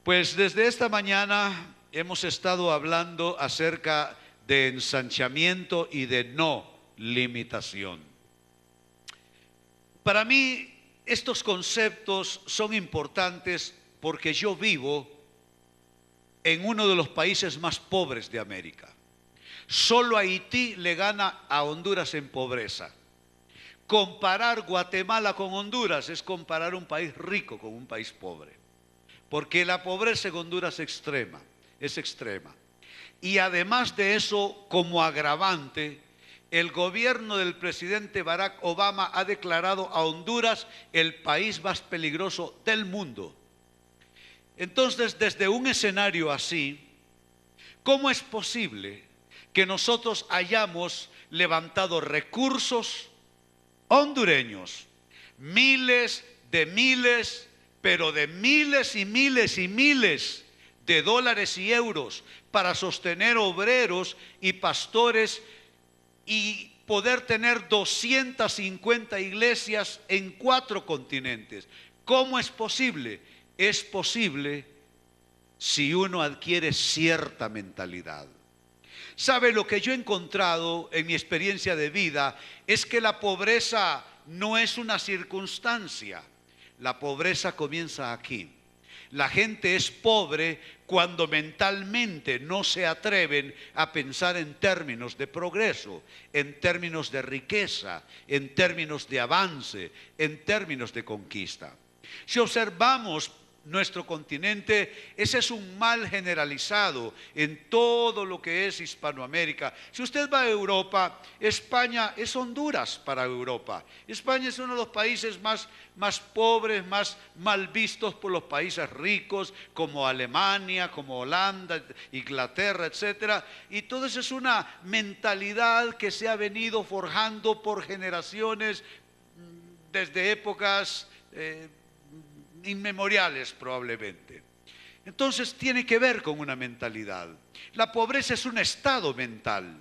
Pues desde esta mañana hemos estado hablando acerca de ensanchamiento y de no limitación. Para mí estos conceptos son importantes porque yo vivo en uno de los países más pobres de América. Solo Haití le gana a Honduras en pobreza. Comparar Guatemala con Honduras es comparar un país rico con un país pobre. Porque la pobreza en Honduras es extrema. Y además de eso, como agravante, el gobierno del presidente Barack Obama ha declarado a Honduras el país más peligroso del mundo. Entonces, desde un escenario así, ¿cómo es posible que nosotros hayamos levantado recursos hondureños, pero de miles y miles y miles de dólares y euros para sostener obreros y pastores y poder tener 250 iglesias en 4 continentes? ¿Cómo es posible? Es posible si uno adquiere cierta mentalidad. ¿Sabe? Lo que yo he encontrado en mi experiencia de vida es que la pobreza no es una circunstancia. La pobreza comienza aquí. La gente es pobre cuando mentalmente no se atreven a pensar en términos de progreso, en términos de riqueza, en términos de avance, en términos de conquista. Si observamos nuestro continente, ese es un mal generalizado en todo lo que es Hispanoamérica. Si usted va a Europa, España es Honduras para Europa. España es uno de los países más pobres, más mal vistos por los países ricos, como Alemania, como Holanda, Inglaterra, etc. Y todo eso es una mentalidad que se ha venido forjando por generaciones desde épocas inmemoriales probablemente. Entonces tiene que ver con una mentalidad. La pobreza es un estado mental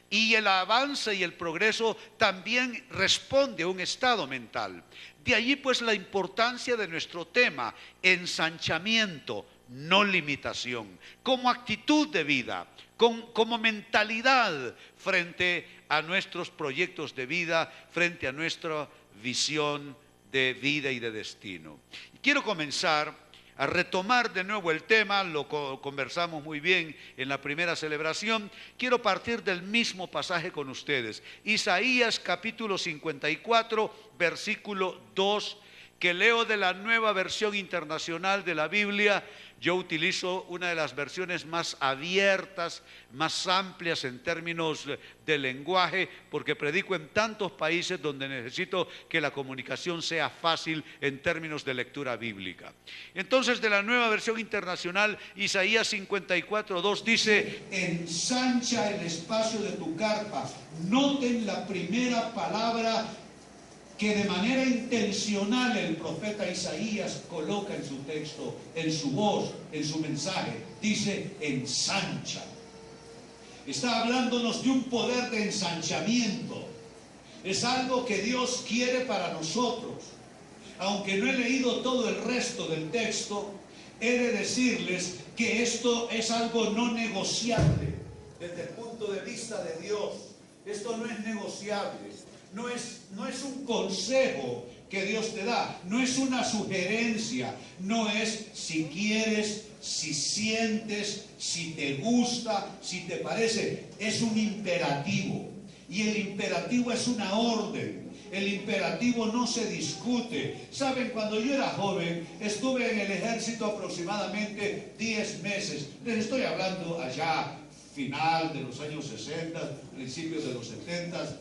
y el avance y el progreso también responde a un estado mental. De allí pues la importancia de nuestro tema, ensanchamiento, no limitación, como actitud de vida, como mentalidad frente a nuestros proyectos de vida, frente a nuestra visión de vida y de destino. Quiero comenzar a retomar de nuevo el tema, lo conversamos muy bien en la primera celebración. Quiero partir del mismo pasaje con ustedes. Isaías capítulo 54, versículo 2, que leo de la Nueva Versión Internacional de la Biblia. Yo utilizo una de las versiones más abiertas, más amplias en términos de lenguaje, porque predico en tantos países donde necesito que la comunicación sea fácil en términos de lectura bíblica. Entonces, de la Nueva Versión Internacional, Isaías 54:2 dice: ensancha el espacio de tu carpa. Noten la primera palabra que de manera intencional el profeta Isaías coloca en su texto, en su voz, en su mensaje. Dice ensancha. Está hablándonos de un poder de ensanchamiento. Es algo que Dios quiere para nosotros. Aunque no he leído todo el resto del texto, he de decirles que esto es algo no negociable desde el punto de vista de Dios. Esto no es negociable. No es un consejo que Dios te da, no es una sugerencia, no es si quieres, si sientes, si te gusta, si te parece. Es un imperativo, y el imperativo es una orden. El imperativo no se discute. Saben, cuando yo era joven, estuve en el ejército aproximadamente 10 meses. Les estoy hablando allá, final de los años 60, principios de los 70.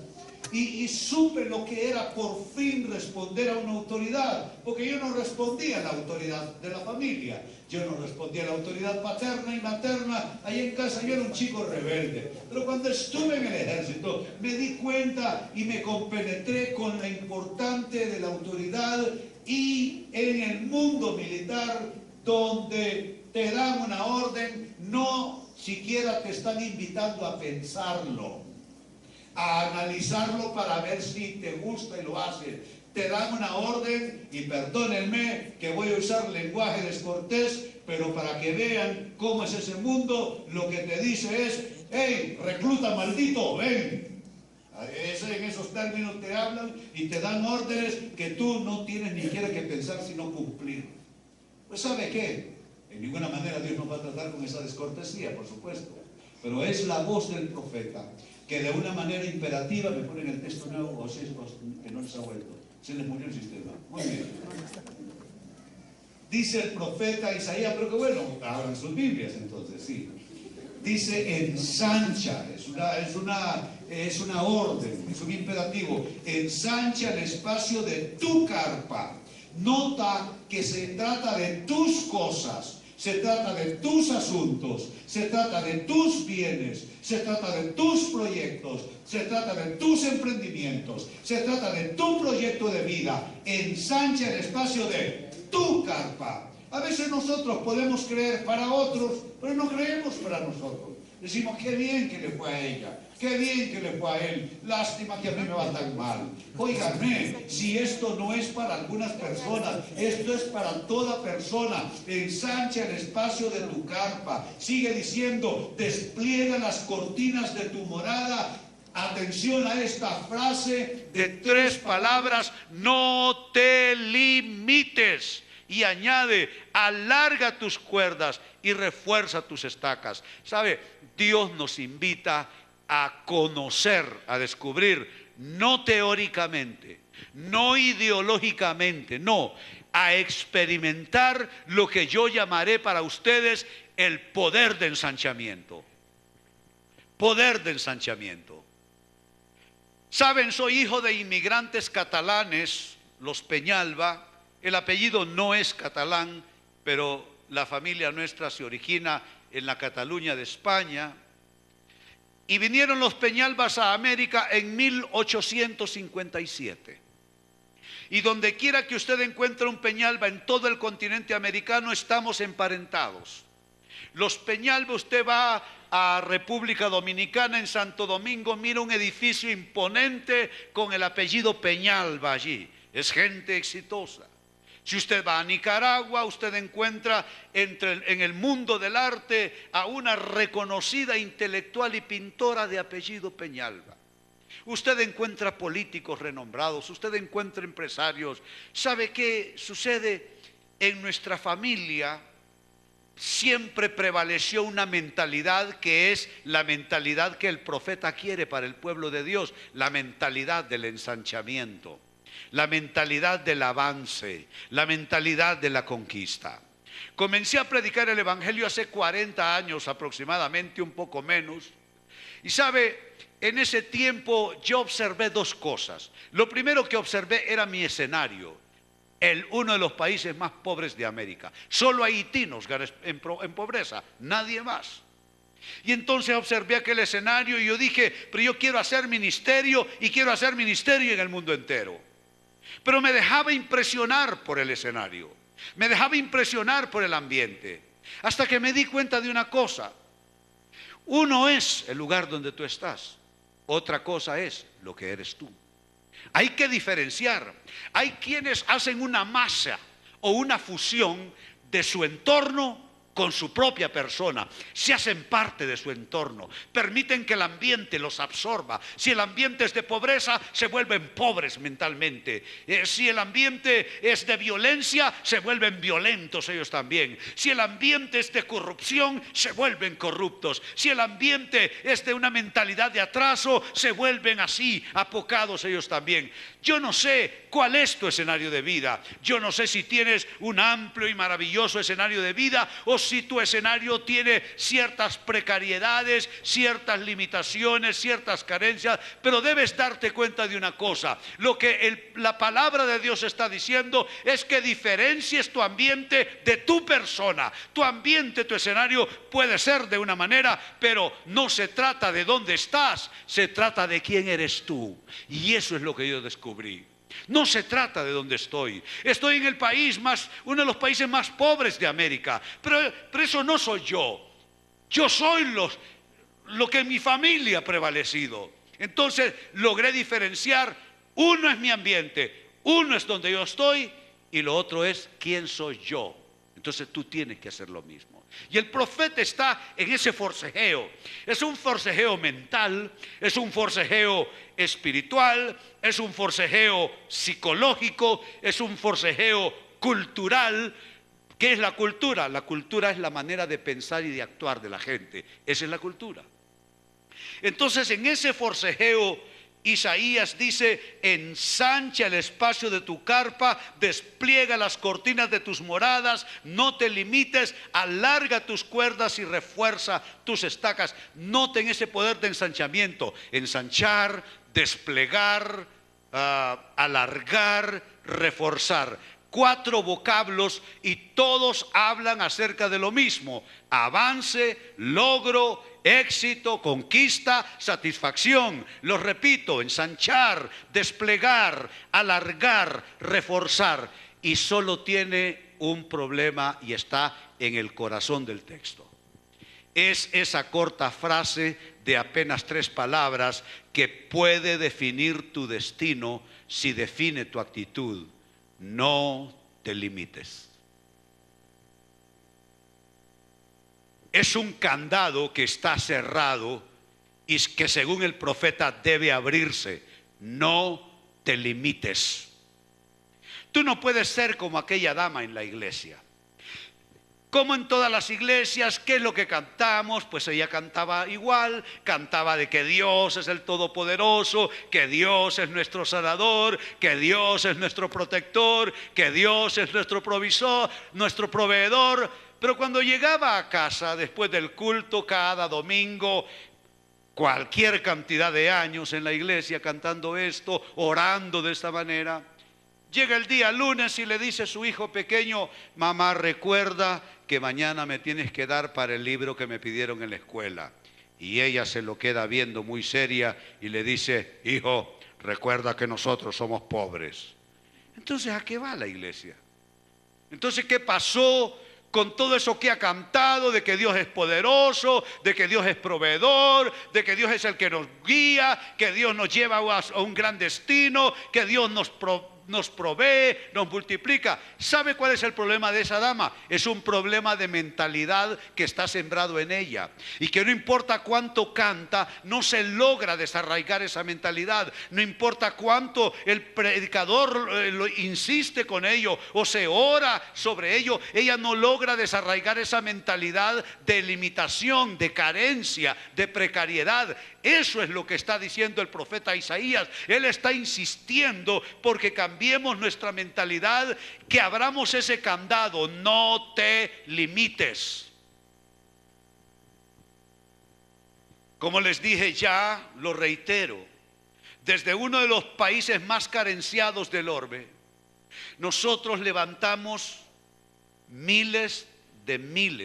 Y supe lo que era por fin responder a una autoridad, porque yo no respondía a la autoridad de la familia, yo no respondía a la autoridad paterna y materna. Ahí en casa yo era un chico rebelde, pero cuando estuve en el ejército me di cuenta y me compenetré con la importante de la autoridad. Y en el mundo militar, donde te dan una orden, no siquiera te están invitando a pensarlo, a analizarlo para ver si te gusta y lo haces. te dan una orden, y perdónenme que voy a usar lenguaje descortés, pero para que vean cómo es ese mundo, lo que te dice es: hey, recluta maldito, ven. En esos términos te hablan y te dan órdenes que tú no tienes ni siquiera que pensar sino cumplir. Pues ¿sabe qué? En ninguna manera Dios nos va a tratar con esa descortesía, por supuesto, pero es la voz del profeta que de una manera imperativa, me ponen el texto nuevo, o si es que no les ha vuelto, se les murió el sistema. Muy bien. Dice el profeta Isaías, pero que bueno, abran sus Biblias entonces, sí. Dice: ensancha, es una orden, es un imperativo. Ensancha el espacio de tu carpa. Nota que se trata de tus cosas, se trata de tus asuntos, se trata de tus bienes, se trata de tus proyectos, se trata de tus emprendimientos, se trata de tu proyecto de vida. Ensancha el espacio de tu carpa. A veces nosotros podemos creer para otros, pero no creemos para nosotros. Decimos: qué bien que le fue a ella, qué bien que le fue a él, lástima que a mí me va tan mal. Óigame, si esto no es para algunas personas, esto es para toda persona. Ensancha el espacio de tu carpa. Sigue diciendo: despliega las cortinas de tu morada. Atención a esta frase de 3 palabras: no te limites. Y añade: alarga tus cuerdas y refuerza tus estacas. ¿Sabe? Dios nos invita a conocer, a descubrir, no teóricamente, no ideológicamente, no, a experimentar lo que yo llamaré para ustedes el poder de ensanchamiento. Poder de ensanchamiento. Saben, soy hijo de inmigrantes catalanes, los Peñalba. El apellido no es catalán, pero la familia nuestra se origina en la Cataluña de España. Y vinieron los Peñalbas a América en 1857. Y donde quiera que usted encuentre un Peñalba en todo el continente americano, estamos emparentados. Los Peñalba, usted va a República Dominicana, en Santo Domingo, mira un edificio imponente con el apellido Peñalba allí. Es gente exitosa. Si usted va a Nicaragua, usted encuentra en el mundo del arte a una reconocida intelectual y pintora de apellido Peñalba. Usted encuentra políticos renombrados, usted encuentra empresarios. ¿Sabe qué sucede? En nuestra familia siempre prevaleció una mentalidad que es la mentalidad que el profeta quiere para el pueblo de Dios, la mentalidad del ensanchamiento. La mentalidad del avance, la mentalidad de la conquista. Comencé a predicar el evangelio hace 40 años aproximadamente, un poco menos. Y sabe, en ese tiempo yo observé 2 cosas. Lo primero que observé era mi escenario. Uno de los países más pobres de América. Solo Haití nos gana en pobreza, nadie más. Y entonces observé aquel escenario y yo dije: pero yo quiero hacer ministerio, y quiero hacer ministerio en el mundo entero. Pero me dejaba impresionar por el escenario, me dejaba impresionar por el ambiente, hasta que me di cuenta de una cosa: uno es el lugar donde tú estás, otra cosa es lo que eres tú. Hay que diferenciar. Hay quienes hacen una masa o una fusión de su entorno con su propia persona, se hacen parte de su entorno, permiten que el ambiente los absorba. Si el ambiente es de pobreza, se vuelven pobres mentalmente. Si el ambiente es de violencia, se vuelven violentos ellos también. Si el ambiente es de corrupción, se vuelven corruptos. Si el ambiente es de una mentalidad de atraso, se vuelven así, apocados ellos también. Yo no sé cuál es tu escenario de vida. Yo no sé si tienes un amplio y maravilloso escenario de vida, o si tu escenario tiene ciertas precariedades, ciertas limitaciones, ciertas carencias, pero debes darte cuenta de una cosa: lo que la palabra de Dios está diciendo es que diferencies tu ambiente de tu persona. Tu ambiente, tu escenario puede ser de una manera, pero no se trata de dónde estás, se trata de quién eres tú. Y eso es lo que yo descubrí. No se trata de dónde estoy. Estoy en el país uno de los países más pobres de América, pero eso no soy yo. Yo soy lo que en mi familia ha prevalecido. Entonces logré diferenciar: uno es mi ambiente, Uno es donde yo estoy y lo otro es quién soy yo. Entonces tú tienes que hacer lo mismo. Y el profeta está en ese forcejeo. Es un forcejeo mental, es un forcejeo espiritual, es un forcejeo psicológico, es un forcejeo cultural. ¿Qué es la cultura? La cultura es la manera de pensar y de actuar de la gente. Esa es la cultura. Entonces, en ese forcejeo, Isaías dice: ensancha el espacio de tu carpa, despliega las cortinas de tus moradas, no te limites, alarga tus cuerdas y refuerza tus estacas. Noten ese poder de ensanchamiento: ensanchar, desplegar, alargar, reforzar. 4 vocablos y todos hablan acerca de lo mismo: avance, logro, éxito, conquista, satisfacción. Los repito: ensanchar, desplegar, alargar, reforzar. Y solo tiene un problema y está en el corazón del texto. Es esa corta frase de apenas 3 palabras que puede definir tu destino si define tu actitud: no te limites. Es un candado que está cerrado y que según el profeta debe abrirse. No te limites. Tú no puedes ser como aquella dama en la iglesia. Como en todas las iglesias, ¿qué es lo que cantamos? Pues ella cantaba igual, cantaba de que Dios es el Todopoderoso, que Dios es nuestro sanador, que Dios es nuestro protector, que Dios es nuestro provisor, nuestro proveedor. Pero cuando llegaba a casa después del culto cada domingo, cualquier cantidad de años en la iglesia cantando esto, orando de esta manera, llega el día lunes y le dice a su hijo pequeño: mamá, recuerda que mañana me tienes que dar para el libro que me pidieron en la escuela. Y ella se lo queda viendo muy seria y le dice: hijo, recuerda que nosotros somos pobres. Entonces, ¿a qué va la iglesia? Entonces, ¿qué pasó con todo eso que ha cantado de que Dios es poderoso, de que Dios es proveedor, de que Dios es el que nos guía, que Dios nos lleva a un gran destino, que Dios nos provee, nos multiplica? ¿Sabe cuál es el problema de esa dama? Es un problema de mentalidad que está sembrado en ella, y que no importa cuánto canta, no se logra desarraigar esa mentalidad. No importa cuánto el predicador lo insiste con ello o se ora sobre ello, ella no logra desarraigar esa mentalidad de limitación, de carencia, de precariedad. Eso es lo que está diciendo el profeta Isaías. Él está insistiendo porque cambiemos nuestra mentalidad, que abramos ese candado. No te limites. Como les dije ya, lo reitero, desde uno de los países más carenciados del orbe, nosotros levantamos miles de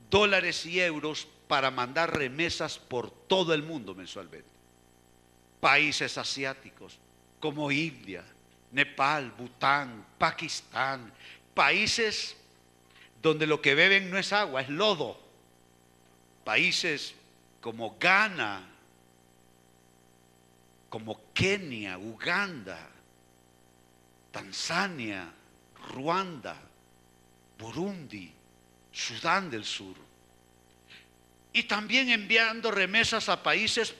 dólares y euros para mandar remesas por todo el mundo mensualmente. Países asiáticos como India, Nepal, Bután, Pakistán, países donde lo que beben no es agua, es lodo. Países como Ghana, como Kenia, Uganda, Tanzania, Ruanda, Burundi, Sudán del Sur. Y también enviando remesas a países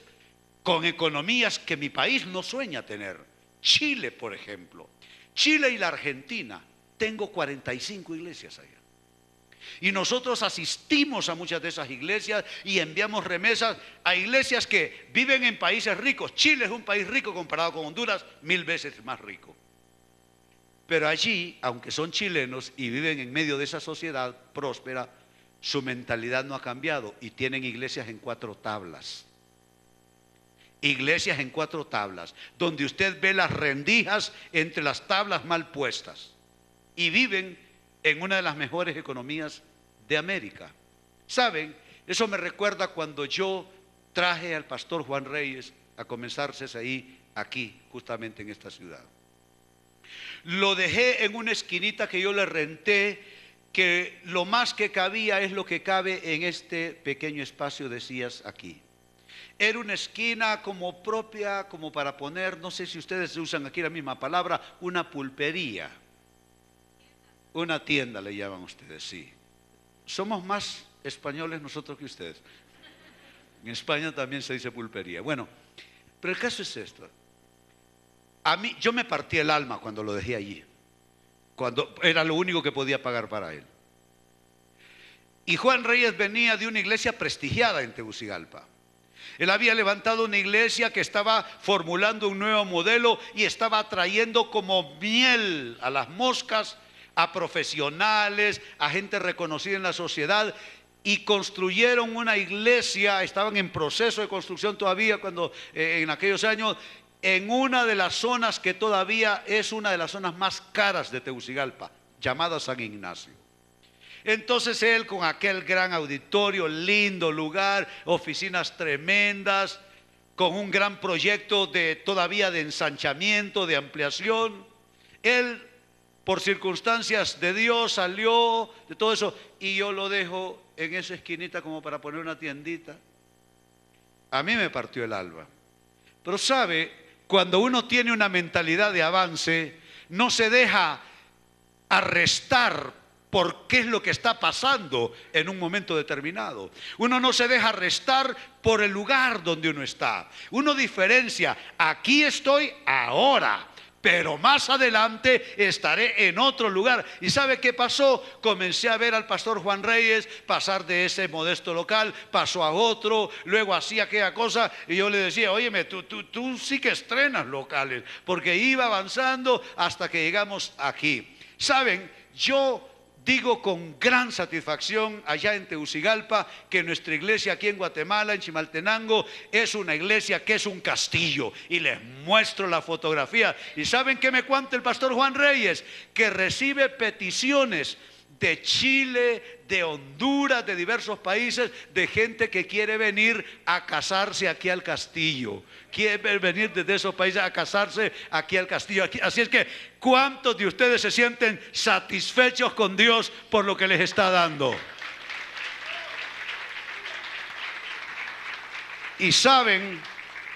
con economías que mi país no sueña tener. Chile, por ejemplo. Chile y la Argentina. Tengo 45 iglesias allá. Y nosotros asistimos a muchas de esas iglesias y enviamos remesas a iglesias que viven en países ricos. Chile es un país rico comparado con Honduras, 1000 veces más rico. Pero allí, aunque son chilenos y viven en medio de esa sociedad próspera, su mentalidad no ha cambiado y tienen iglesias en 4 tablas. Iglesias en 4 tablas, donde usted ve las rendijas entre las tablas mal puestas, y viven en una de las mejores economías de América. ¿Saben? Eso me recuerda cuando yo traje al pastor Juan Reyes a comenzar CSI aquí, justamente en esta ciudad. Lo dejé en una esquinita que yo le renté, que lo más que cabía es lo que cabe en este pequeño espacio de sillas aquí. Era una esquina como propia, como para poner, no sé si ustedes usan aquí la misma palabra, una pulpería. Una tienda le llaman ustedes, sí. Somos más españoles nosotros que ustedes. En España también se dice pulpería. Bueno, pero el caso es esto. Yo me partí el alma cuando lo dejé allí, cuando era lo único que podía pagar para él. Y Juan Reyes venía de una iglesia prestigiada en Tegucigalpa. Él había levantado una iglesia que estaba formulando un nuevo modelo y estaba atrayendo como miel a las moscas a profesionales, a gente reconocida en la sociedad, y construyeron una iglesia. Estaban en proceso de construcción todavía cuando en aquellos años, en una de las zonas que todavía es una de las zonas más caras de Tegucigalpa, llamada San Ignacio. Entonces él, con aquel gran auditorio, lindo lugar, oficinas tremendas, con un gran proyecto todavía de ensanchamiento, de ampliación, él, por circunstancias de Dios, salió de todo eso, y yo lo dejo en esa esquinita como para poner una tiendita. A mí me partió el alma. Pero sabe, cuando uno tiene una mentalidad de avance, no se deja arrestar por qué es lo que está pasando en un momento determinado. Uno no se deja arrestar por el lugar donde uno está. Uno diferencia, aquí estoy ahora, pero más adelante estaré en otro lugar. ¿Y sabe qué pasó? Comencé a ver al pastor Juan Reyes pasar de ese modesto local, pasó a otro, luego hacía aquella cosa, y yo le decía, óyeme, tú sí que estrenas locales, porque iba avanzando hasta que llegamos aquí. ¿Saben? Yo digo con gran satisfacción allá en Tegucigalpa que nuestra iglesia aquí en Guatemala, en Chimaltenango, es una iglesia que es un castillo, y les muestro la fotografía. ¿Y saben qué me cuenta el pastor Juan Reyes? Que recibe peticiones de Chile, de Honduras, de diversos países, de gente que quiere venir a casarse aquí al castillo. Quiere venir desde esos países a casarse aquí al castillo. Así es que, ¿cuántos de ustedes se sienten satisfechos con Dios por lo que les está dando? Y saben,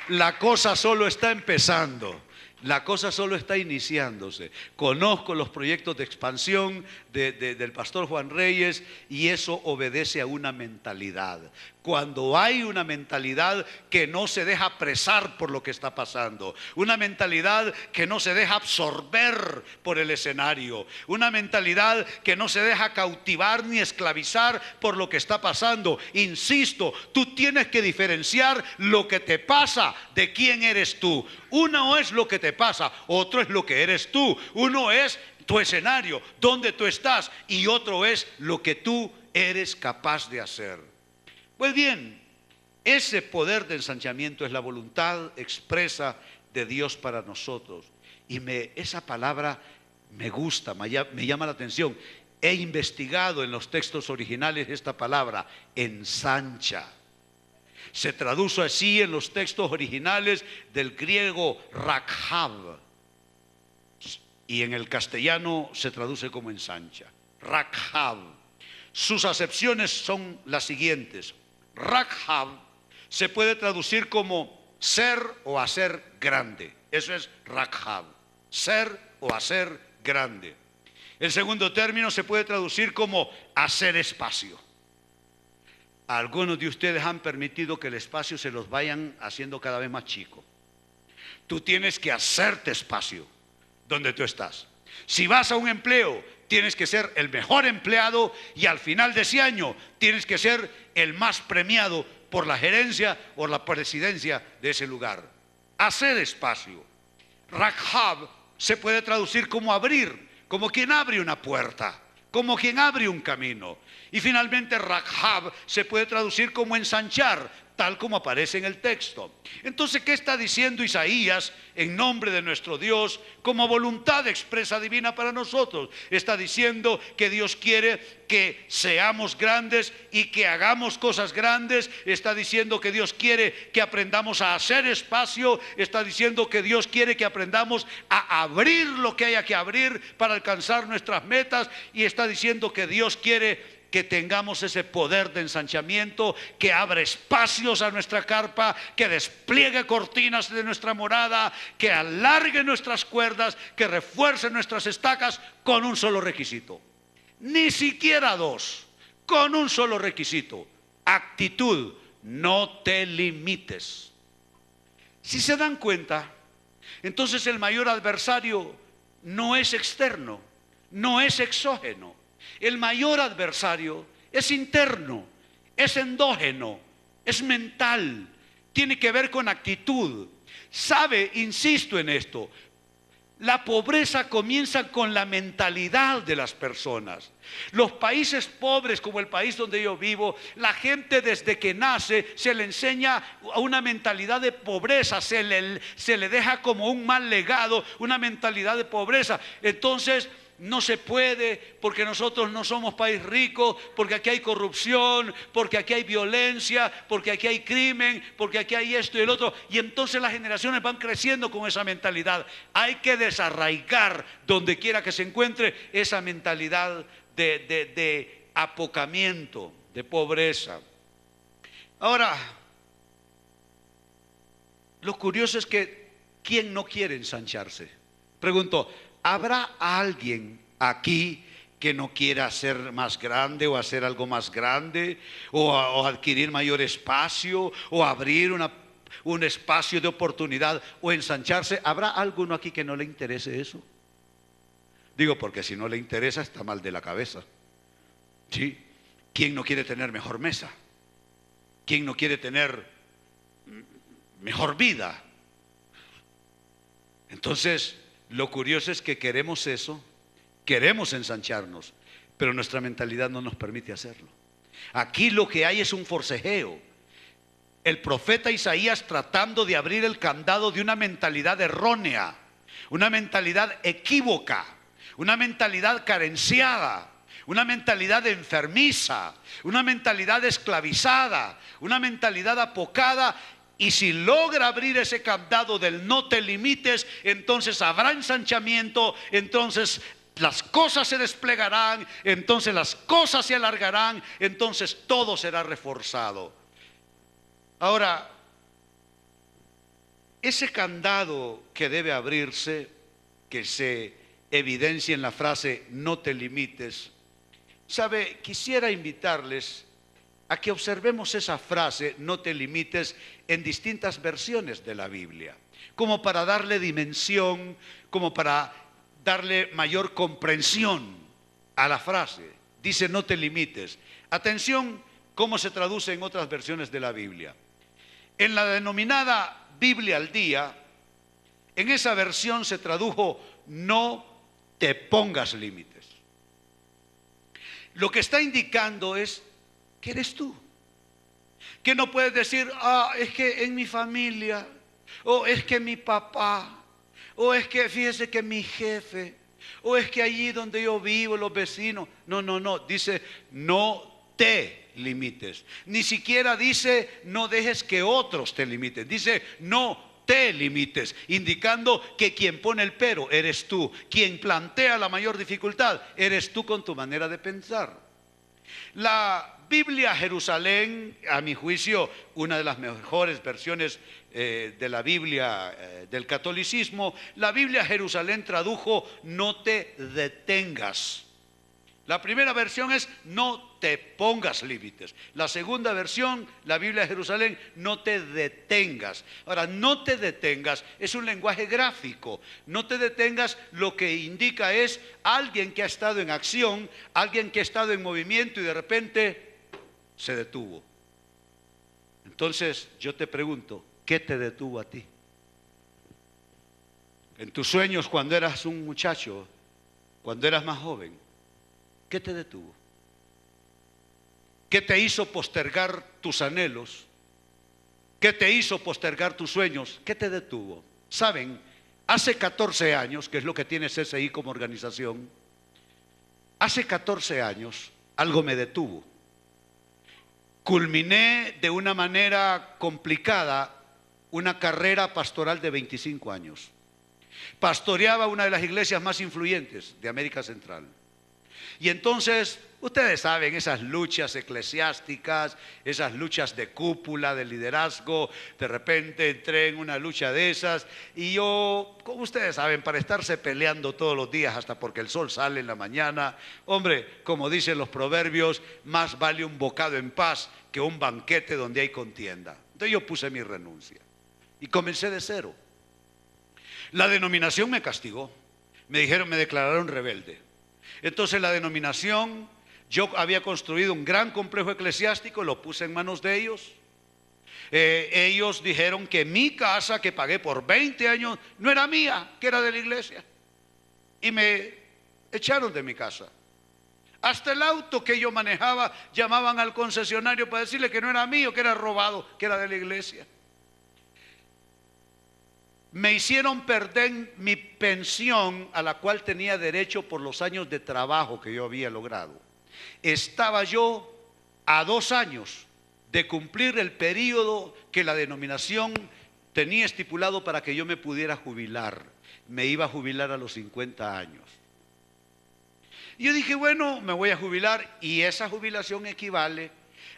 la cosa solo está empezando. La cosa solo está iniciándose. Conozco los proyectos de expansión del pastor Juan Reyes, y eso obedece a una mentalidad. Cuando hay una mentalidad que no se deja apresar por lo que está pasando, una mentalidad que no se deja absorber por el escenario, una mentalidad que no se deja cautivar ni esclavizar por lo que está pasando. Insisto, tú tienes que diferenciar lo que te pasa de quién eres tú. Uno es lo que te pasa, otro es lo que eres tú. Uno es tu escenario, donde tú estás, y otro es lo que tú eres capaz de hacer. Pues bien, ese poder de ensanchamiento es la voluntad expresa de Dios para nosotros. Y esa palabra me gusta, me llama la atención. He investigado en los textos originales esta palabra, ensancha. Se traduce así en los textos originales del griego rakhab, y en el castellano se traduce como ensancha, rakhab. Sus acepciones son las siguientes. Rakhab se puede traducir como ser o hacer grande. Eso es rakhab, ser o hacer grande. El segundo término se puede traducir como hacer espacio. Algunos de ustedes han permitido que el espacio se los vayan haciendo cada vez más chico. Tú tienes que hacerte espacio donde tú estás. Si vas a un empleo, tienes que ser el mejor empleado, y al final de ese año tienes que ser el más premiado por la gerencia o la presidencia de ese lugar. Hacer espacio. Rakhab se puede traducir como abrir, como quien abre una puerta, como quien abre un camino. Y finalmente rakhab se puede traducir como ensanchar, tal como aparece en el texto. Entonces, ¿qué está diciendo Isaías en nombre de nuestro Dios como voluntad expresa divina para nosotros? Está diciendo que Dios quiere que seamos grandes y que hagamos cosas grandes. Está diciendo que Dios quiere que aprendamos a hacer espacio. Está diciendo que Dios quiere que aprendamos a abrir lo que haya que abrir para alcanzar nuestras metas. Y está diciendo que Dios quiere que tengamos ese poder de ensanchamiento, que abra espacios a nuestra carpa, que despliegue cortinas de nuestra morada, que alargue nuestras cuerdas, que refuerce nuestras estacas con un solo requisito. Ni siquiera dos, con un solo requisito: actitud, no te limites. Si se dan cuenta, entonces el mayor adversario no es externo, no es exógeno. El mayor adversario es interno, es endógeno, es mental, tiene que ver con actitud. Sabe, insisto en esto, la pobreza comienza con la mentalidad de las personas. Los países pobres, como el país donde yo vivo, la gente desde que nace se le enseña a una mentalidad de pobreza, se le deja como un mal legado, una mentalidad de pobreza. Entonces no se puede, porque nosotros no somos país rico, porque aquí hay corrupción, porque aquí hay violencia, porque aquí hay crimen, porque aquí hay esto y el otro. Y entonces las generaciones van creciendo con esa mentalidad. Hay que desarraigar, donde quiera que se encuentre, esa mentalidad de apocamiento, de pobreza. Ahora, lo curioso es que ¿quién no quiere ensancharse? Pregunto, ¿habrá alguien aquí que no quiera ser más grande o hacer algo más grande o adquirir mayor espacio o abrir un espacio de oportunidad o ensancharse? ¿Habrá alguno aquí que no le interese eso? Digo, porque si no le interesa está mal de la cabeza. ¿Sí? ¿Quién no quiere tener mejor mesa? ¿Quién no quiere tener mejor vida? Entonces, lo curioso es que queremos eso, queremos ensancharnos, pero nuestra mentalidad no nos permite hacerlo. Aquí lo que hay es un forcejeo. El profeta Isaías tratando de abrir el candado de una mentalidad errónea, una mentalidad equívoca, una mentalidad carenciada, una mentalidad enfermiza, una mentalidad esclavizada, una mentalidad apocada. Y si logra abrir ese candado del no te limites, entonces habrá ensanchamiento, entonces las cosas se desplegarán, entonces las cosas se alargarán, entonces todo será reforzado. Ahora, ese candado que debe abrirse, que se evidencia en la frase no te limites, ¿sabe? Quisiera invitarles a que observemos esa frase, no te limites, en distintas versiones de la Biblia, como para darle dimensión, como para darle mayor comprensión a la frase. Dice no te limites. Atención cómo se traduce en otras versiones de la Biblia. En la denominada Biblia al día, en esa versión se tradujo no te pongas límites. Lo que está indicando es que eres tú, que no puedes decir, es que en mi familia, o es que mi papá, o es que fíjese que mi jefe, o es que allí donde yo vivo, los vecinos. No, dice no te limites. Ni siquiera dice no dejes que otros te limiten, dice no te limites, indicando que quien pone el pero eres tú, quien plantea la mayor dificultad eres tú con tu manera de pensar. La Biblia Jerusalén, a mi juicio, una de las mejores versiones de la Biblia del catolicismo, la Biblia Jerusalén tradujo no te detengas. La primera versión es no te pongas límites. La segunda versión, la Biblia de Jerusalén, no te detengas. Ahora, no te detengas es un lenguaje gráfico. No te detengas lo que indica es alguien que ha estado en acción, alguien que ha estado en movimiento y de repente se detuvo. Entonces yo te pregunto, ¿qué te detuvo a ti? En tus sueños cuando eras un muchacho, cuando eras más joven, ¿qué te detuvo? ¿Qué te hizo postergar tus anhelos? ¿Qué te hizo postergar tus sueños? ¿Qué te detuvo? Saben, hace 14 años, que es lo que tiene CCI como organización, hace 14 años algo me detuvo. Culminé de una manera complicada una carrera pastoral de 25 años. Pastoreaba una de las iglesias más influyentes de América Central. Y entonces, ustedes saben, esas luchas eclesiásticas, esas luchas de cúpula, de liderazgo, de repente entré en una lucha de esas y yo, como ustedes saben, para estarse peleando todos los días hasta porque el sol sale en la mañana, hombre, como dicen los proverbios, más vale un bocado en paz que un banquete donde hay contienda. Entonces yo puse mi renuncia y comencé de cero. La denominación me castigó, me dijeron, me declararon rebelde. Entonces la denominación, yo había construido un gran complejo eclesiástico, lo puse en manos de ellos. Ellos dijeron que mi casa, que pagué por 20 años, no era mía, que era de la iglesia. Y me echaron de mi casa. Hasta el auto que yo manejaba, llamaban al concesionario para decirle que no era mío, que era robado, que era de la iglesia. Me hicieron perder mi pensión a la cual tenía derecho por los años de trabajo que yo había logrado. Estaba yo a 2 años de cumplir el periodo que la denominación tenía estipulado para que yo me pudiera jubilar. Me iba a jubilar a los 50 años. Y yo dije, bueno, me voy a jubilar y esa jubilación equivale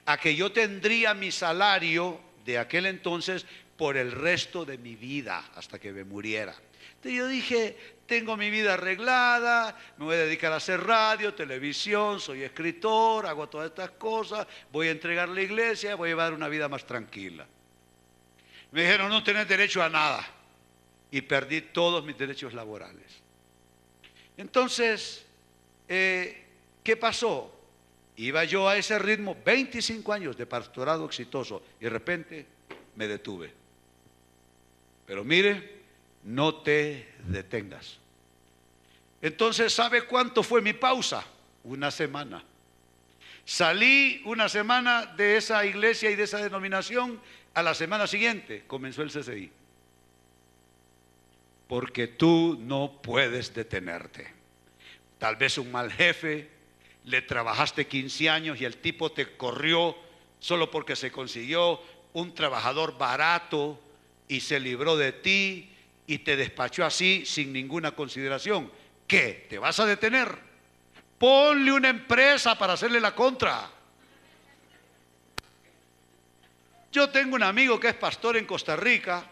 a que yo tendría mi salario de aquel entonces por el resto de mi vida hasta que me muriera. Entonces yo dije, tengo mi vida arreglada, me voy a dedicar a hacer radio, televisión, soy escritor, hago todas estas cosas, voy a entregar la iglesia, voy a llevar una vida más tranquila. Me dijeron, no tenés derecho a nada, y perdí todos mis derechos laborales. Entonces, ¿qué pasó? Iba yo a ese ritmo, 25 años de pastorado exitoso, y de repente me detuve. Pero mire, no te detengas. Entonces, ¿sabe cuánto fue mi pausa? 1 semana. Salí 1 semana de esa iglesia y de esa denominación. A la semana siguiente comenzó el CCI. Porque tú no puedes detenerte. Tal vez un mal jefe, le trabajaste 15 años y el tipo te corrió solo porque se consiguió un trabajador barato y se libró de ti y te despachó así sin ninguna consideración. ¿Qué? ¿Te vas a detener? Ponle una empresa para hacerle la contra. Yo tengo un amigo que es pastor en Costa Rica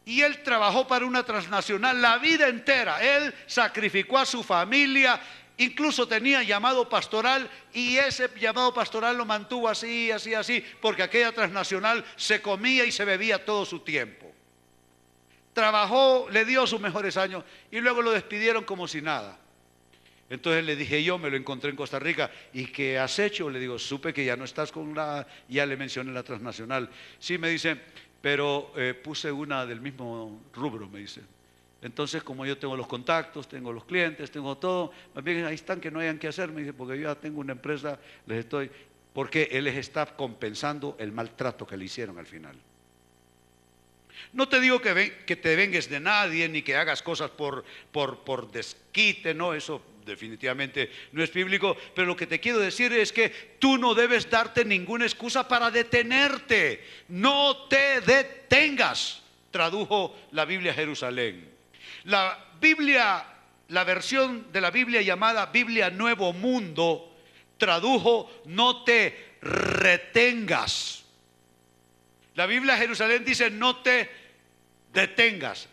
y él trabajó para una transnacional la vida entera. Él sacrificó a su familia, incluso tenía llamado pastoral y ese llamado pastoral lo mantuvo así, porque aquella transnacional se comía y se bebía todo su tiempo. Trabajó, le dio sus mejores años y luego lo despidieron como si nada. Entonces le dije yo, me lo encontré en Costa Rica, ¿y qué has hecho? Le digo, supe que ya no estás con ya le mencioné la transnacional. Sí, me dice, pero puse una del mismo rubro, me dice. Entonces, como yo tengo los contactos, tengo los clientes, tengo todo, más bien ahí están que no hayan que hacer, me dice, porque yo ya tengo una empresa, porque él les está compensando el maltrato que le hicieron al final. No te digo que te vengues de nadie, ni que hagas cosas por desquite, no, eso definitivamente no es bíblico, pero lo que te quiero decir es que tú no debes darte ninguna excusa para detenerte, no te detengas, tradujo la Biblia Jerusalén. La Biblia, la versión de la Biblia llamada Biblia Nuevo Mundo, tradujo no te retengas. La Biblia Jerusalén dice no te detengas.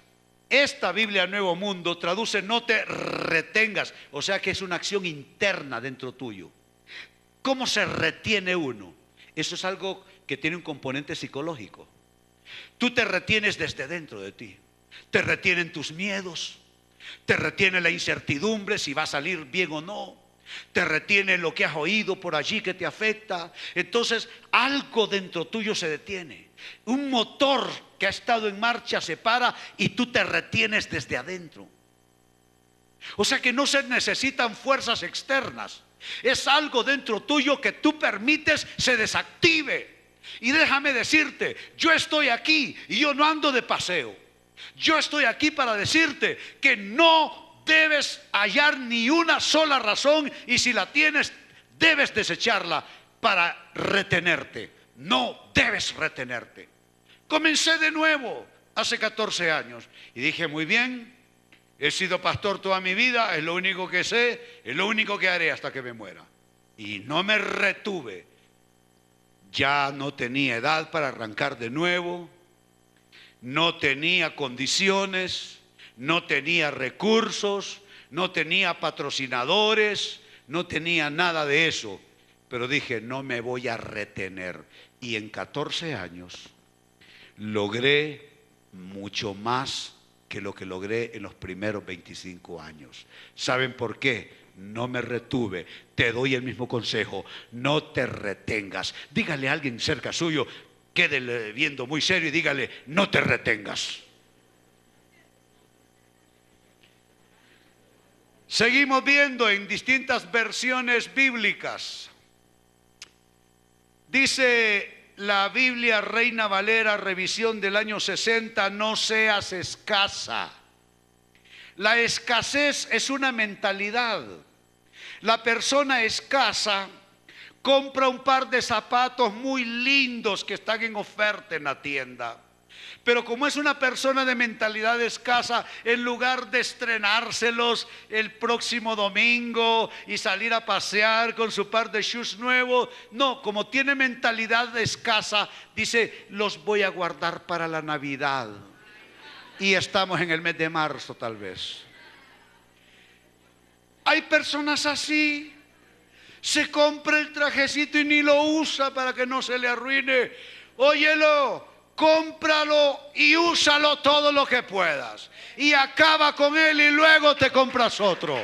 Esta Biblia Nuevo Mundo traduce no te retengas, o sea que es una acción interna dentro tuyo. ¿Cómo se retiene uno? Eso es algo que tiene un componente psicológico. Tú te retienes desde dentro de ti. Te retienen tus miedos, te retiene la incertidumbre si va a salir bien o no, te retiene lo que has oído por allí que te afecta. Entonces algo dentro tuyo se detiene, un motor que ha estado en marcha se para y tú te retienes desde adentro. O sea que no se necesitan fuerzas externas, es algo dentro tuyo que tú permites se desactive. Y déjame decirte, yo estoy aquí y yo no ando de paseo. Yo estoy aquí para decirte que no debes hallar ni una sola razón y si la tienes, debes desecharla para retenerte. No debes retenerte. Comencé de nuevo hace 14 años y dije, muy bien, He sido pastor toda mi vida, es lo único que sé, es lo único que haré hasta que me muera. Y no me retuve. Ya no tenía edad para arrancar de nuevo, no tenía condiciones, no tenía recursos, no tenía patrocinadores, no tenía nada de eso. Pero dije, no me voy a retener. Y en 14 años logré mucho más que lo que logré en los primeros 25 años. ¿Saben por qué? No me retuve. Te doy el mismo consejo, no te retengas. Dígale a alguien cerca suyo, quédele viendo muy serio y dígale, no te retengas. Seguimos viendo en distintas versiones bíblicas. Dice la Biblia Reina Valera, revisión del año 60, no seas escasa. La escasez es una mentalidad. La persona escasa compra un par de zapatos muy lindos que están en oferta en la tienda. Pero como es una persona de mentalidad escasa, en lugar de estrenárselos el próximo domingo y salir a pasear con su par de shoes nuevos, no, como tiene mentalidad escasa, dice, los voy a guardar para la Navidad. Y estamos en el mes de marzo tal vez. Hay personas así, se compra el trajecito y ni lo usa para que no se le arruine. Óyelo, cómpralo y úsalo todo lo que puedas. Y acaba con él y luego te compras otro.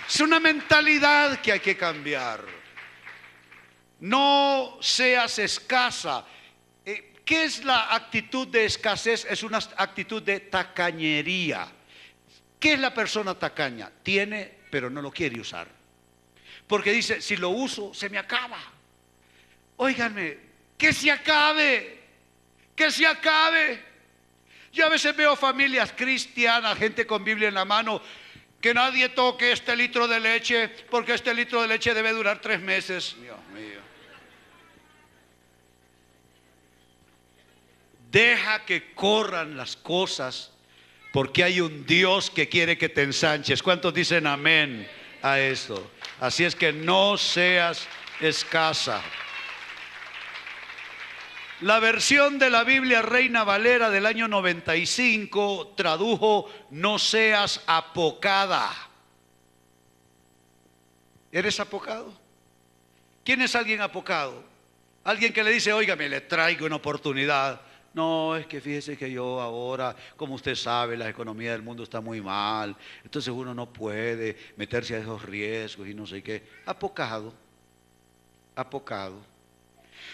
Es una mentalidad que hay que cambiar. No seas escasa. ¿Qué es la actitud de escasez? Es una actitud de tacañería. ¿Qué es la persona tacaña? Tiene, pero no lo quiere usar. Porque dice, si lo uso, se me acaba. Óiganme, que se acabe, que se acabe. Yo a veces veo familias cristianas, gente con Biblia en la mano, que nadie toque este litro de leche, porque este litro de leche debe durar 3 meses. Dios mío. Deja que corran las cosas, porque hay un Dios que quiere que te ensanches. ¿Cuántos dicen amén a esto? Así es que no seas escasa. La versión de la Biblia Reina Valera del año 95 tradujo, no seas apocada. ¿Eres apocado? ¿Quién es alguien apocado? Alguien que le dice, óigame, le traigo una oportunidad. No, es que fíjese que yo ahora, como usted sabe, la economía del mundo está muy mal, entonces uno no puede meterse a esos riesgos y no sé qué. Apocado, apocado.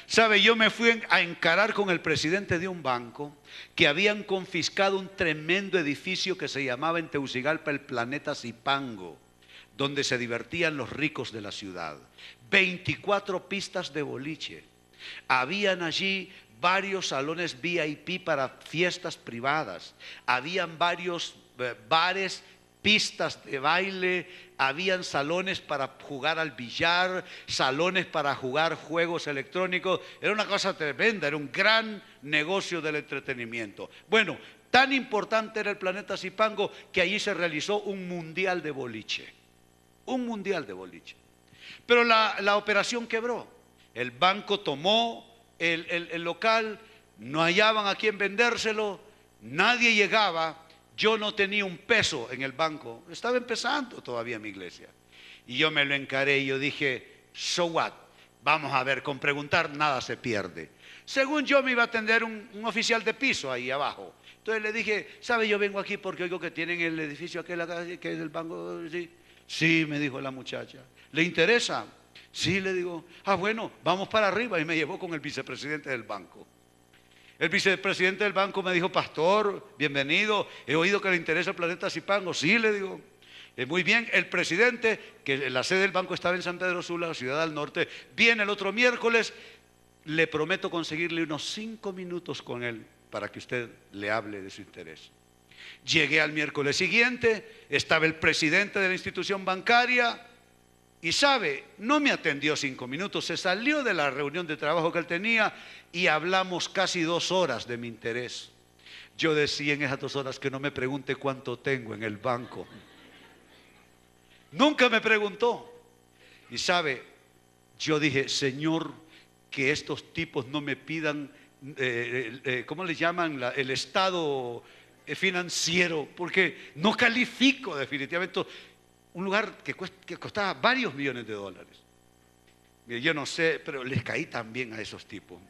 ¿Sabe? Yo me fui a encarar con el presidente de un banco que habían confiscado un tremendo edificio que se llamaba en Tegucigalpa el Planeta Zipango, donde se divertían los ricos de la ciudad. 24 pistas de boliche. Habían allí varios salones VIP para fiestas privadas. Habían varios bares, pistas de baile, habían salones para jugar al billar, salones para jugar juegos electrónicos. Era una cosa tremenda, era un gran negocio del entretenimiento. Bueno, tan importante era el Planeta Zipango que allí se realizó un mundial de boliche. Un mundial de boliche. Pero la operación quebró. El banco tomó el local, no hallaban a quién vendérselo, nadie llegaba. Yo no tenía un peso en el banco, estaba empezando todavía mi iglesia. Y yo me lo encaré y yo dije, so what, vamos a ver, con preguntar nada se pierde. Según yo me iba a atender un oficial de piso ahí abajo. Entonces le dije, ¿sabe? Yo vengo aquí porque oigo que tienen el edificio aquel acá, que es del banco. Sí, sí, me dijo la muchacha. ¿Le interesa? Sí, le digo, bueno, vamos para arriba. Y me llevó con el vicepresidente del banco. El vicepresidente del banco me dijo, pastor, bienvenido, he oído que le interesa el Planeta Zipango. Sí, le digo, muy bien. El presidente, que la sede del banco estaba en San Pedro Sula, ciudad del norte, viene el otro miércoles. Le prometo conseguirle unos 5 minutos con él para que usted le hable de su interés. Llegué al miércoles siguiente, estaba el presidente de la institución bancaria. Y sabe, no me atendió 5 minutos, se salió de la reunión de trabajo que él tenía y hablamos casi 2 horas de mi interés. Yo decía en esas 2 horas que no me pregunte cuánto tengo en el banco. Nunca me preguntó. Y sabe, yo dije, Señor, que estos tipos no me pidan, ¿cómo le llaman? El estado financiero, porque no califico definitivamente. Un lugar que costaba varios millones de dólares. Mire, yo no sé, pero les caí también a esos tipos.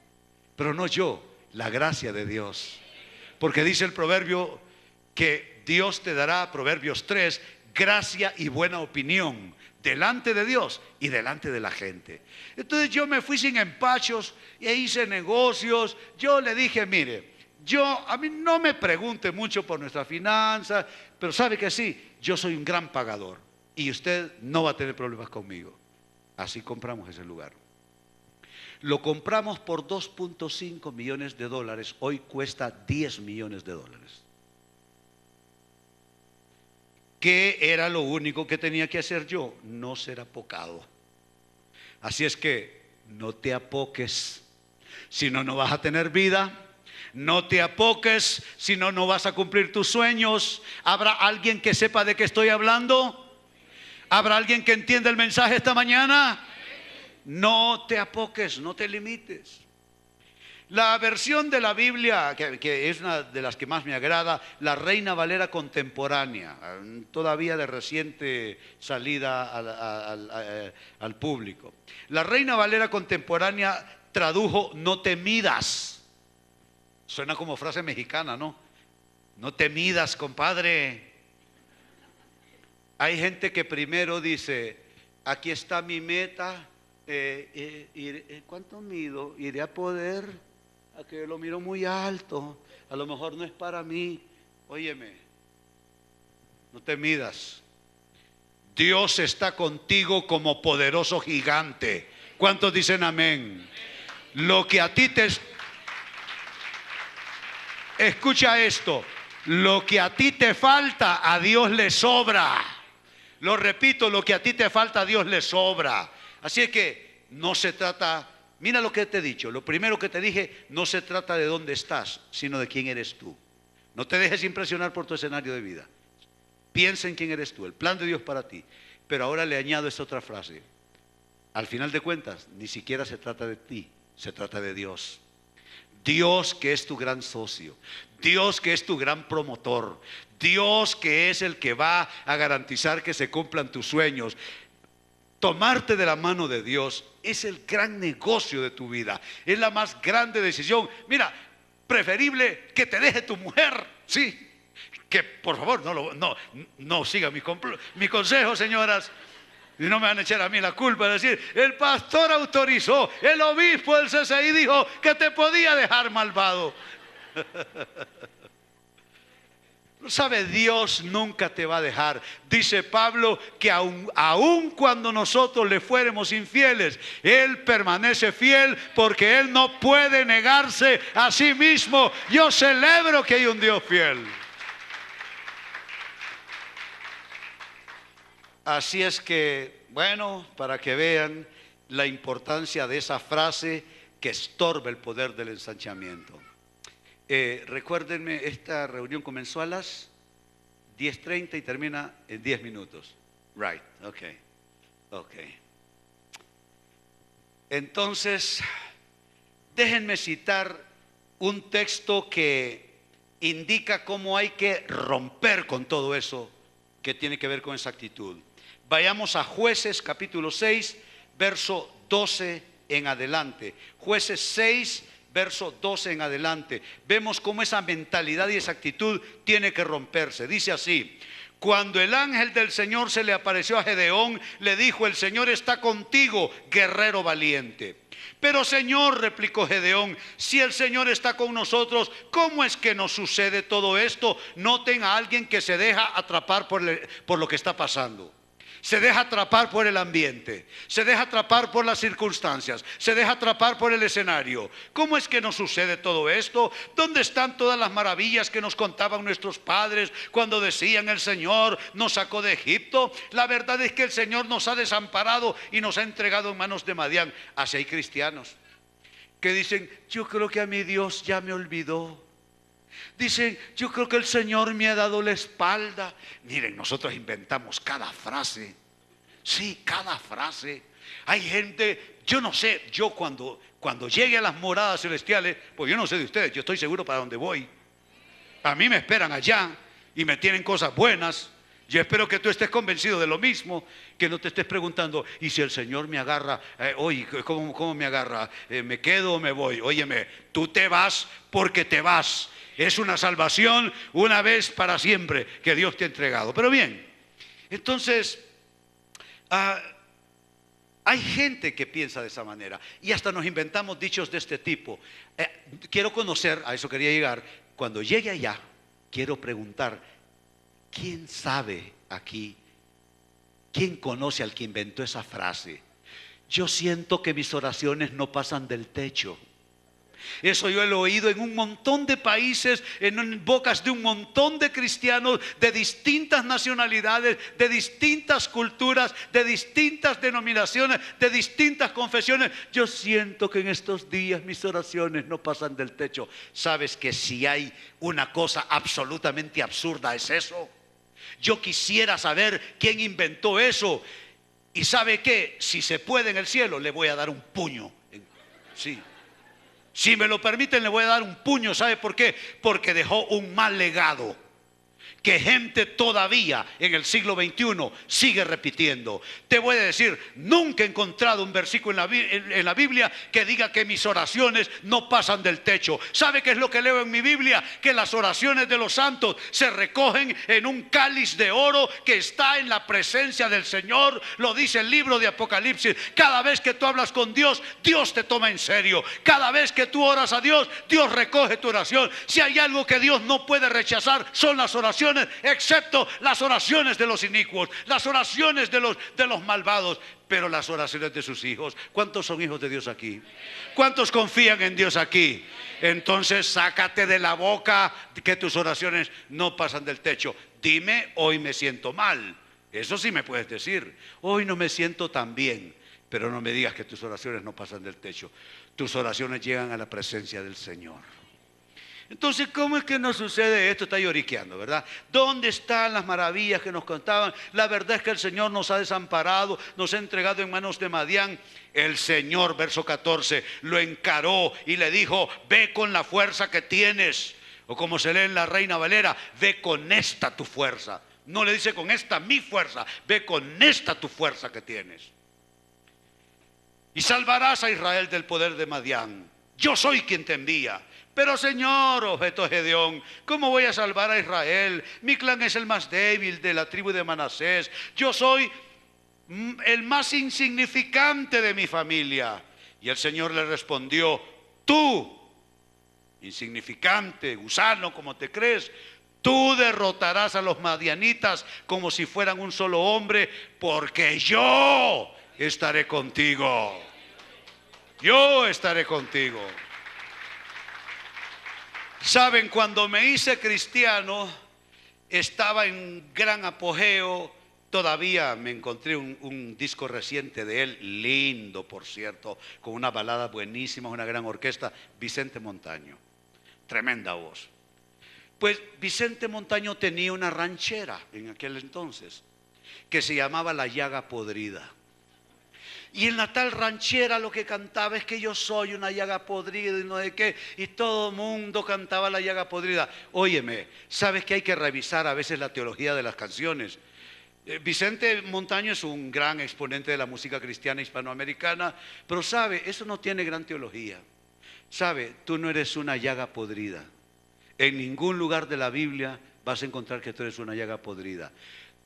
Pero no yo, la gracia de Dios. Porque dice el proverbio que Dios te dará, Proverbios 3, gracia y buena opinión delante de Dios y delante de la gente. Entonces yo me fui sin empachos e hice negocios. Yo le dije, mire, a mí no me pregunte mucho por nuestra finanza, pero sabe que sí, yo soy un gran pagador y usted no va a tener problemas conmigo. Así compramos ese lugar. Lo compramos por 2.5 millones de dólares. Hoy cuesta 10 millones de dólares. ¿Qué era lo único que tenía que hacer yo? No ser apocado. Así es que no te apoques, si no, no vas a tener vida. No te apoques, si no, no vas a cumplir tus sueños. ¿Habrá alguien que sepa de qué estoy hablando? ¿Habrá alguien que entienda el mensaje esta mañana? No te apoques, no te limites. La versión de la Biblia, que es una de las que más me agrada, la Reina Valera contemporánea, todavía de reciente salida al público. La Reina Valera contemporánea tradujo no te midas. Suena como frase mexicana, ¿no? No te midas, compadre. Hay gente que primero dice, aquí está mi meta, ¿cuánto mido? ¿Iré a poder? A que lo miro muy alto, a lo mejor no es para mí. Óyeme, no te midas. Dios está contigo como poderoso gigante. ¿Cuántos dicen amén? Lo que a ti te... Escucha esto, lo que a ti te falta, a Dios le sobra. Lo repito, lo que a ti te falta, a Dios le sobra. Así es que no se trata, mira lo que te he dicho, lo primero que te dije, no se trata de dónde estás, sino de quién eres tú. No te dejes impresionar por tu escenario de vida. Piensa en quién eres tú, el plan de Dios para ti. Pero ahora le añado esta otra frase. Al final de cuentas, ni siquiera se trata de ti, se trata de Dios. Dios que es tu gran socio, Dios que es tu gran promotor, Dios que es el que va a garantizar que se cumplan tus sueños. Tomarte de la mano de Dios es el gran negocio de tu vida, es la más grande decisión. Mira, preferible que te deje tu mujer, sí, que por favor no sigan mi consejo, señoras. Y no me van a echar a mí la culpa de decir, el pastor autorizó, el obispo del CCI dijo que te podía dejar malvado. ¿Sabe? Dios nunca te va a dejar. Dice Pablo que aun cuando nosotros le fuéramos infieles, Él permanece fiel porque Él no puede negarse a sí mismo. Yo celebro que hay un Dios fiel. Así es que, bueno, para que vean la importancia de esa frase que estorba el poder del ensanchamiento. Recuérdenme, esta reunión comenzó a las 10:30 y termina en 10 minutos. Right, ok. Entonces, déjenme citar un texto que indica cómo hay que romper con todo eso que tiene que ver con esa actitud. Vayamos a Jueces capítulo 6, verso 12 en adelante. Jueces 6, verso 12 en adelante. Vemos cómo esa mentalidad y esa actitud tiene que romperse. Dice así: cuando el ángel del Señor se le apareció a Gedeón, le dijo: el Señor está contigo, guerrero valiente. Pero Señor, replicó Gedeón, si el Señor está con nosotros, ¿cómo es que nos sucede todo esto? Noten a alguien que se deja atrapar por lo que está pasando. Se deja atrapar por el ambiente, se deja atrapar por las circunstancias, se deja atrapar por el escenario. ¿Cómo es que nos sucede todo esto? ¿Dónde están todas las maravillas que nos contaban nuestros padres cuando decían el Señor nos sacó de Egipto? La verdad es que el Señor nos ha desamparado y nos ha entregado en manos de Madián. Así hay cristianos que dicen: yo creo que a mi Dios ya me olvidó. Dicen, yo creo que el Señor me ha dado la espalda. Miren, nosotros inventamos cada frase. Sí, cada frase. Hay gente, yo no sé, yo cuando llegue a las moradas celestiales, pues yo no sé de ustedes, yo estoy seguro para dónde voy. A mí me esperan allá y me tienen cosas buenas. Yo espero que tú estés convencido de lo mismo, que no te estés preguntando, ¿y si el Señor me agarra? Oye, ¿cómo me agarra? ¿Me quedo o me voy? Óyeme, tú te vas porque te vas. Es una salvación una vez para siempre que Dios te ha entregado. Pero bien, entonces, hay gente que piensa de esa manera y hasta nos inventamos dichos de este tipo. Quiero conocer, a eso quería llegar, cuando llegue allá, quiero preguntar, ¿quién sabe aquí? ¿Quién conoce al que inventó esa frase? Yo siento que mis oraciones no pasan del techo. Eso yo lo he oído en un montón de países, en bocas de un montón de cristianos de distintas nacionalidades, de distintas culturas, de distintas denominaciones, de distintas confesiones. Yo siento que en estos días mis oraciones no pasan del techo. ¿Sabes que si hay una cosa absolutamente absurda es eso? Yo quisiera saber quién inventó eso. Y ¿sabe qué? Si se puede en el cielo, le voy a dar un puño. Sí. Si me lo permiten, le voy a dar un puño. ¿Sabe por qué? Porque dejó un mal legado que gente todavía en el siglo XXI sigue repitiendo. Te voy a decir, nunca he encontrado un versículo en la Biblia que diga que mis oraciones no pasan del techo. ¿Sabe qué es lo que leo en mi Biblia? Que las oraciones de los santos se recogen en un cáliz de oro que está en la presencia del Señor. Lo dice el libro de Apocalipsis. Cada vez que tú hablas con Dios, Dios te toma en serio. Cada vez que tú oras a Dios, Dios recoge tu oración. Si hay algo que Dios no puede rechazar, son las oraciones, excepto las oraciones de los inicuos, las oraciones de los malvados, pero las oraciones de sus hijos. ¿Cuántos son hijos de Dios aquí? ¿Cuántos confían en Dios aquí? Entonces sácate de la boca que tus oraciones no pasan del techo. Dime, hoy me siento mal. Eso sí me puedes decir. Hoy no me siento tan bien. Pero no me digas que tus oraciones no pasan del techo. Tus oraciones llegan a la presencia del Señor. Entonces, ¿cómo es que nos sucede esto? Está lloriqueando, ¿verdad? ¿Dónde están las maravillas que nos contaban? La verdad es que el Señor nos ha desamparado, nos ha entregado en manos de Madián. El Señor, verso 14, lo encaró y le dijo, ve con la fuerza que tienes. O como se lee en la Reina Valera, ve con esta tu fuerza. No le dice con esta mi fuerza, ve con esta tu fuerza que tienes. Y salvarás a Israel del poder de Madián. Yo soy quien te envía. Pero Señor, objetó Gedeón, ¿cómo voy a salvar a Israel? Mi clan es el más débil de la tribu de Manasés. Yo soy el más insignificante de mi familia. Y el Señor le respondió, tú, insignificante, gusano, como te crees, tú derrotarás a los madianitas como si fueran un solo hombre, porque yo estaré contigo. Yo estaré contigo. Saben, cuando me hice cristiano, estaba en gran apogeo. Todavía me encontré un disco reciente de él, lindo por cierto, con una balada buenísima, una gran orquesta, Vicente Montaño, tremenda voz. Pues Vicente Montaño tenía una ranchera en aquel entonces que se llamaba La Llaga Podrida. Y en la tal ranchera lo que cantaba es que yo soy una llaga podrida y no sé qué. Y todo el mundo cantaba la llaga podrida. Óyeme, ¿sabes que hay que revisar a veces la teología de las canciones? Vicente Montaño es un gran exponente de la música cristiana hispanoamericana. Pero sabe, eso no tiene gran teología. Sabe, tú no eres una llaga podrida. En ningún lugar de la Biblia vas a encontrar que tú eres una llaga podrida.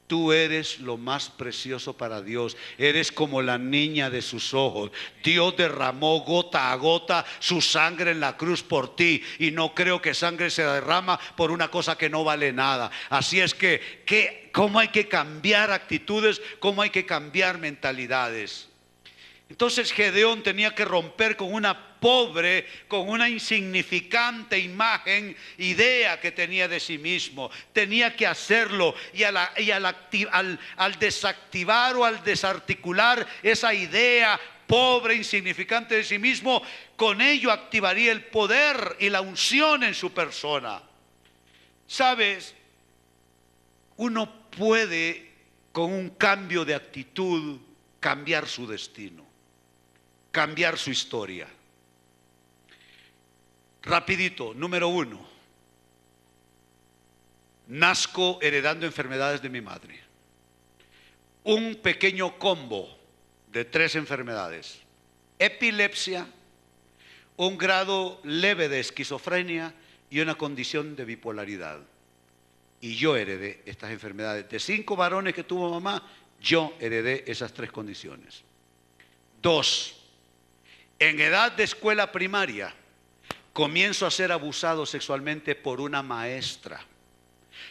Tú eres lo más precioso para Dios. Eres como la niña de sus ojos. Dios derramó gota a gota su sangre en la cruz por ti. Y no creo que sangre se derrama por una cosa que no vale nada. Así es que cómo hay que cambiar actitudes, cómo hay que cambiar mentalidades. Entonces Gedeón tenía que romper con una pobre, con una insignificante idea que tenía de sí mismo. Tenía que hacerlo y al desactivar o al desarticular esa idea pobre, insignificante de sí mismo, con ello activaría el poder y la unción en su persona. Sabes, uno puede con un cambio de actitud cambiar su destino, cambiar su historia. Rapidito, número 1, nazco heredando enfermedades de mi madre. Un pequeño combo de 3 enfermedades: epilepsia, un grado leve de esquizofrenia y una condición de bipolaridad. Y yo heredé estas enfermedades. De 5 varones que tuvo mamá, yo heredé esas 3 condiciones. 2, en edad de escuela primaria, comienzo a ser abusado sexualmente por una maestra,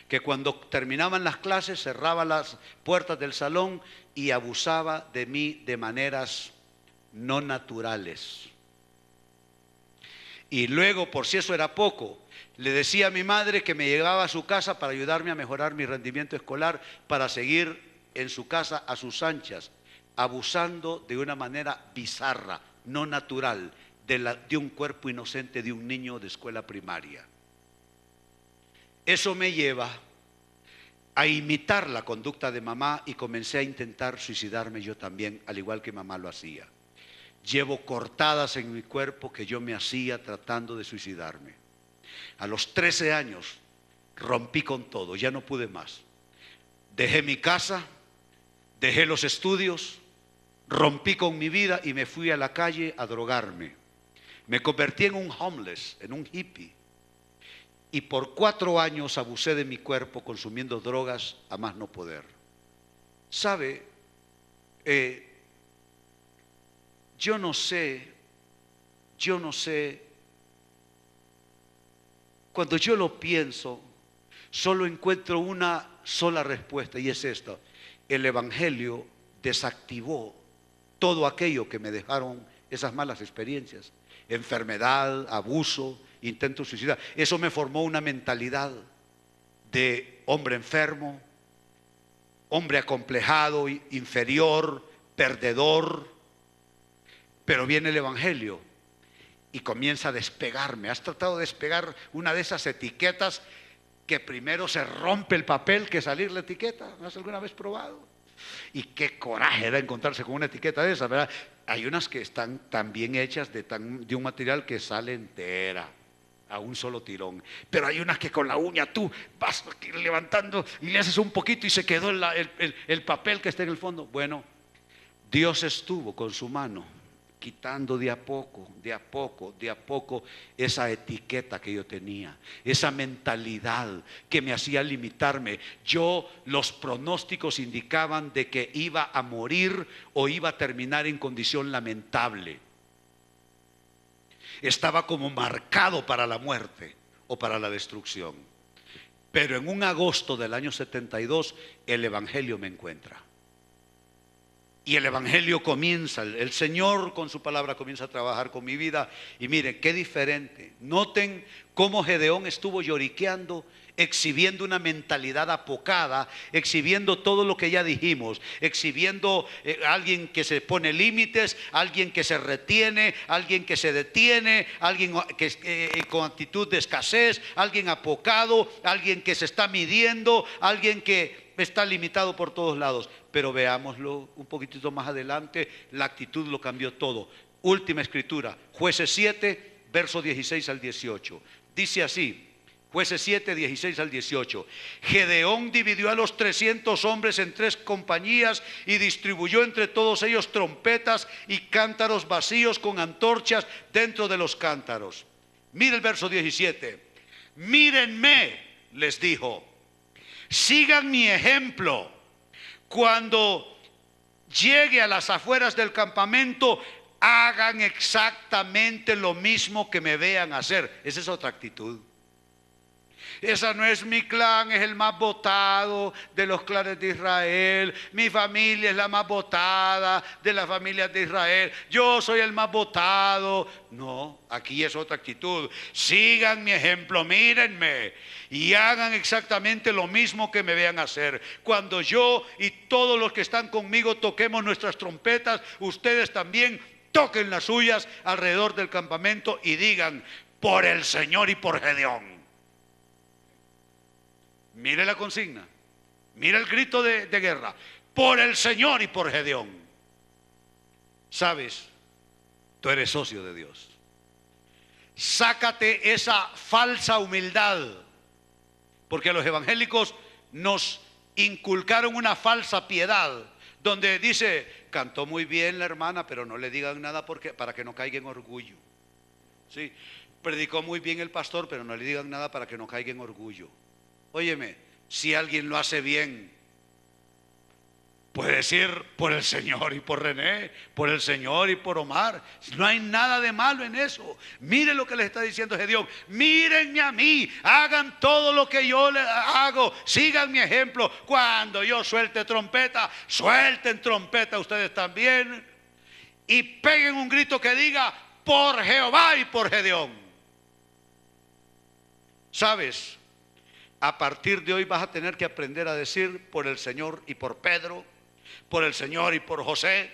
que cuando terminaban las clases cerraba las puertas del salón y abusaba de mí de maneras no naturales. Y luego, por si eso era poco, le decía a mi madre que me llegaba a su casa para ayudarme a mejorar mi rendimiento escolar, para seguir en su casa a sus anchas, abusando de una manera bizarra, no natural, de un cuerpo inocente de un niño de escuela primaria. Eso me lleva a imitar la conducta de mamá y comencé a intentar suicidarme yo también, al igual que mamá lo hacía. Llevo cortadas en mi cuerpo que yo me hacía tratando de suicidarme. A los 13 años rompí con todo, ya no pude más. Dejé mi casa, dejé los estudios, rompí con mi vida y me fui a la calle a drogarme. Me convertí en un homeless, en un hippie. Y por 4 años abusé de mi cuerpo consumiendo drogas a más no poder. ¿Sabe? Yo no sé, cuando yo lo pienso, solo encuentro una sola respuesta y es esta: el Evangelio desactivó todo aquello que me dejaron esas malas experiencias, enfermedad, abuso, intento suicida. Eso me formó una mentalidad de hombre enfermo, hombre acomplejado, inferior, perdedor. Pero viene el Evangelio y comienza a despegarme. ¿Has tratado de despegar una de esas etiquetas que primero se rompe el papel que salir la etiqueta? ¿No has alguna vez probado? Y qué coraje da encontrarse con una etiqueta de esa, ¿verdad? Hay unas que están tan bien hechas de un material que sale entera a un solo tirón, pero hay unas que con la uña tú vas levantando y le haces un poquito y se quedó el papel que está en el fondo. Bueno, Dios estuvo con su mano quitando de a poco esa etiqueta que yo tenía, esa mentalidad que me hacía limitarme. Los pronósticos indicaban de que iba a morir o iba a terminar en condición lamentable. Estaba como marcado para la muerte o para la destrucción. Pero en un agosto del año 72 el Evangelio me encuentra. Y el Evangelio comienza, el Señor con su palabra comienza a trabajar con mi vida. Y miren, qué diferente. Noten cómo Gedeón estuvo lloriqueando, exhibiendo una mentalidad apocada, exhibiendo todo lo que ya dijimos, exhibiendo alguien que se pone límites, alguien que se retiene, alguien que se detiene, alguien que con actitud de escasez, alguien apocado, alguien que se está midiendo, alguien que está limitado por todos lados. Pero veámoslo un poquitito más adelante, la actitud lo cambió todo. Última escritura, Jueces 7, versos 16 al 18. Dice así, Jueces 7, 16 al 18. Gedeón dividió a los 300 hombres en 3 compañías y distribuyó entre todos ellos trompetas y cántaros vacíos con antorchas dentro de los cántaros. Mira el verso 17. Mírenme, les dijo, sigan mi ejemplo. Cuando llegue a las afueras del campamento, hagan exactamente lo mismo que me vean hacer. Esa es otra actitud. Esa no es mi clan, es el más votado de los clanes de Israel. Mi familia es la más votada de las familias de Israel. Yo soy el más votado. No, aquí es otra actitud. Sigan mi ejemplo, mírenme y hagan exactamente lo mismo que me vean hacer. Cuando yo y todos los que están conmigo toquemos nuestras trompetas, ustedes también toquen las suyas alrededor del campamento y digan: por el Señor y por Gedeón. Mire la consigna, mire el grito de guerra: por el Señor y por Gedeón. ¿Sabes? Tú eres socio de Dios. Sácate esa falsa humildad, porque los evangélicos nos inculcaron una falsa piedad, donde dice: cantó muy bien la hermana, pero no le digan nada para que no caiga en orgullo. ¿Sí? Predicó muy bien el pastor, pero no le digan nada para que no caiga en orgullo. Óyeme, si alguien lo hace bien, puede decir: por el Señor y por René, por el Señor y por Omar. No hay nada de malo en eso. Mire lo que les está diciendo Gedeón: mírenme a mí, hagan todo lo que yo les hago, sigan mi ejemplo. Cuando yo suelte trompeta, suelten trompeta ustedes también, y peguen un grito que diga: por Jehová y por Gedeón. ¿Sabes? A partir de hoy vas a tener que aprender a decir: por el Señor y por Pedro, por el Señor y por José,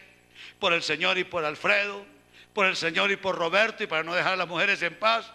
por el Señor y por Alfredo, por el Señor y por Roberto, y para no dejar a las mujeres en paz,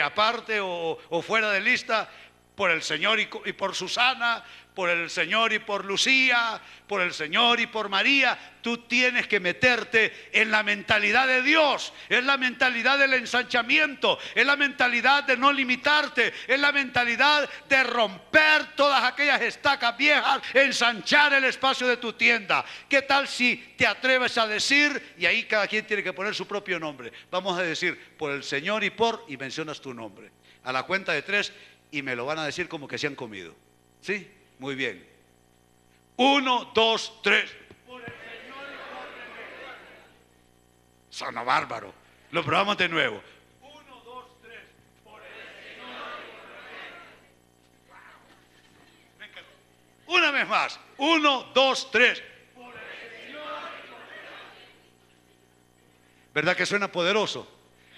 aparte o fuera de lista, por el Señor y por Susana, por el Señor y por Lucía, por el Señor y por María. Tú tienes que meterte en la mentalidad de Dios. Es la mentalidad del ensanchamiento, es la mentalidad de no limitarte, es la mentalidad de romper todas aquellas estacas viejas, ensanchar el espacio de tu tienda. ¿Qué tal si te atreves a decir, y ahí cada quien tiene que poner su propio nombre? Vamos a decir: por el Señor y mencionas tu nombre. A la cuenta de 3, y me lo van a decir como que se han comido. ¿Sí? Muy bien. 1, 2, 3. Por el Señor y por René. Sono bárbaro. Lo probamos de nuevo. 1, 2, 3. Por el Señor y por René. Wow. Una vez más. 1, 2, 3. Por el Señor y por René. ¿Verdad que suena poderoso?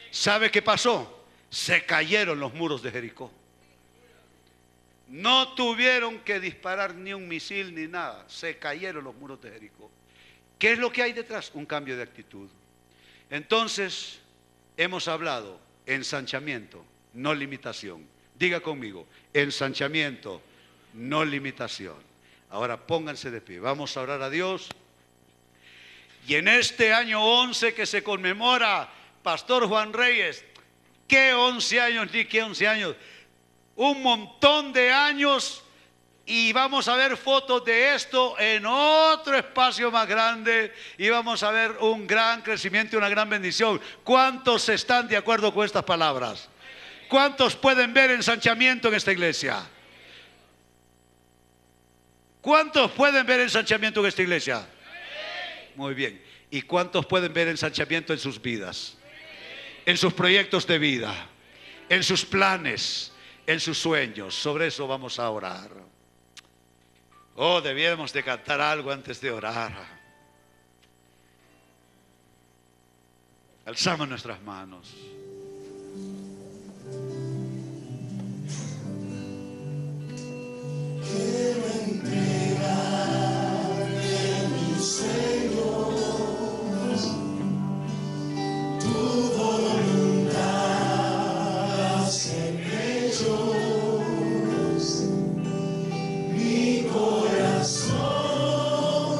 ¿Sabe qué pasó? Se cayeron los muros de Jericó. No tuvieron que disparar ni un misil ni nada. Se cayeron los muros de Jericó. ¿Qué es lo que hay detrás? Un cambio de actitud. Entonces, hemos hablado: ensanchamiento, no limitación. Diga conmigo: ensanchamiento, no limitación. Ahora pónganse de pie. Vamos a orar a Dios. Y en este año 11 que se conmemora, Pastor Juan Reyes, ¿qué 11 años ni qué 11 años? Un montón de años, y vamos a ver fotos de esto en otro espacio más grande, y vamos a ver un gran crecimiento y una gran bendición. ¿Cuántos están de acuerdo con estas palabras? ¿Cuántos pueden ver ensanchamiento en esta iglesia? ¿Cuántos pueden ver ensanchamiento en esta iglesia? Muy bien. ¿Y cuántos pueden ver ensanchamiento en sus vidas? En sus proyectos de vida, en sus planes, en sus sueños. Sobre eso vamos a orar. Oh, debiéramos de cantar algo antes de orar. Alzamos nuestras manos. Quiero entregarle mis sueños, tu voluntad hacia ellos, mi corazón